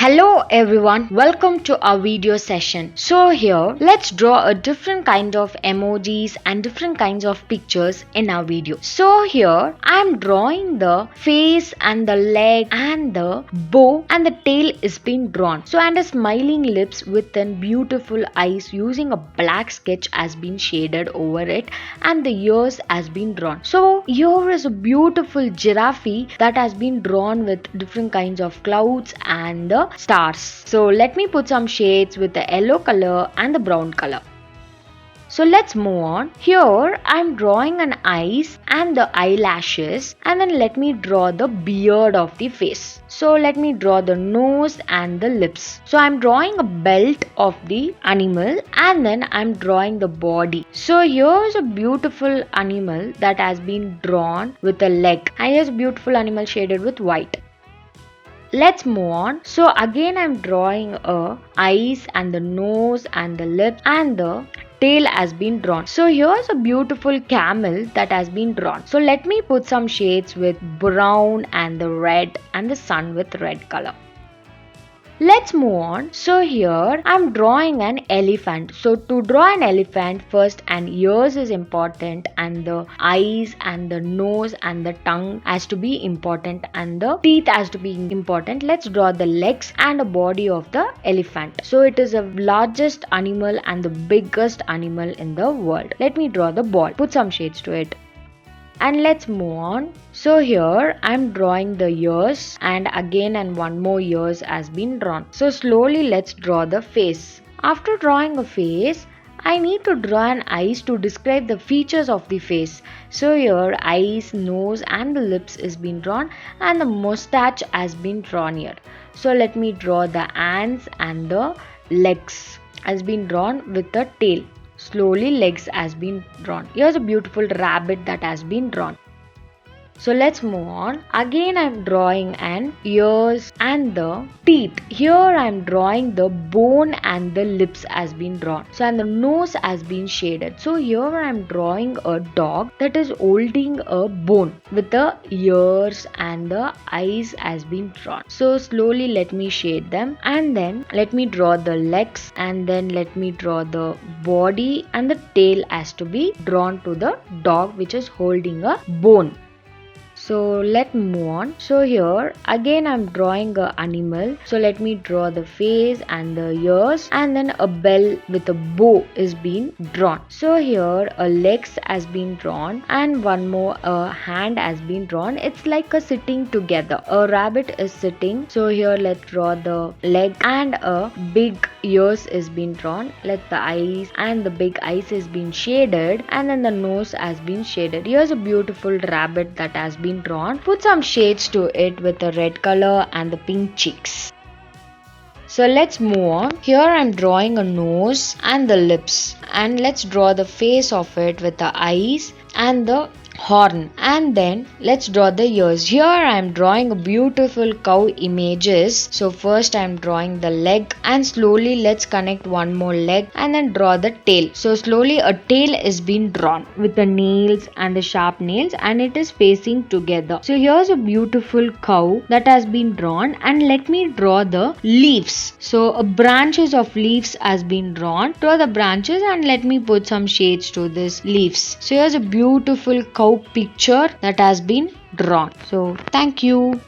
Hello everyone, welcome to our video session. So here, let's draw a different kind of emojis and different kinds of pictures in our video. So here, I am drawing the face and the leg and the bow and the tail is being drawn. So and a smiling lips with then beautiful eyes using a black sketch has been shaded over it and the ears has been drawn. So here is a beautiful giraffe that has been drawn with different kinds of clouds and the stars. So let me put some shades with the yellow color and the brown color. So let's move on. Here I'm drawing an eyes and the eyelashes, and then let me draw the beard of the face. So let me draw the nose and the lips. So I'm drawing a belt of the animal and then I'm drawing the body. So here's a beautiful animal that has been drawn with a leg, and here's a beautiful animal shaded with white. Let's move on. So again I'm drawing a eyes and the nose and the lips and the tail has been drawn. So here's a beautiful camel that has been drawn. So let me put some shades with brown and the red and the sun with red color. Let's move on. So here I'm drawing an elephant. So to draw an elephant, first an ears is important and the eyes and the nose and the tongue has to be important and the teeth has to be important. Let's draw the legs and the body of the elephant. So it is the largest animal and the biggest animal in the world. Let me draw the ball. Put some shades to it. And let's move on. So here I'm drawing the ears and again and one more ears has been drawn. So slowly let's draw the face. After drawing a face, I need to draw an eyes to describe the features of the face. So here eyes, nose and the lips is been drawn and the mustache has been drawn here. So let me draw the hands and the legs has been drawn with the tail. Slowly legs has been drawn. Here's a beautiful rabbit that has been drawn. So let's move on. Again I'm drawing an ears and the teeth. Here I'm drawing the bone and the lips has been drawn. So and the nose has been shaded. So here I'm drawing a dog that is holding a bone with the ears and the eyes has been drawn. So slowly let me shade them and then let me draw the legs and then let me draw the body and the tail has to be drawn to the dog which is holding a bone. So let's move on. So here again I'm drawing a animal. So let me draw the face and the ears and then a bell with a bow is being drawn. So here a legs has been drawn and one more hand has been drawn. It's like a sitting together. A rabbit is sitting. So here let's draw the leg and a big ears is being drawn. Let the eyes and the big eyes is being shaded and then the nose has been shaded. Here's a beautiful rabbit that has been drawn. Put some shades to it with the red color and the pink cheeks. So let's move on. Here I'm drawing a nose and the lips and let's draw the face of it with the eyes and the horn and then let's draw the ears. Here I am drawing a beautiful cow images. So first I am drawing the leg and slowly let's connect one more leg and then draw the tail. So slowly a tail is being drawn with the nails and the sharp nails and it is facing together. So here's a beautiful cow that has been drawn and let me draw the leaves. So branches of leaves has been drawn. Draw the branches and let me put some shades to this leaves. So here's a beautiful cow picture that has been drawn. So thank you.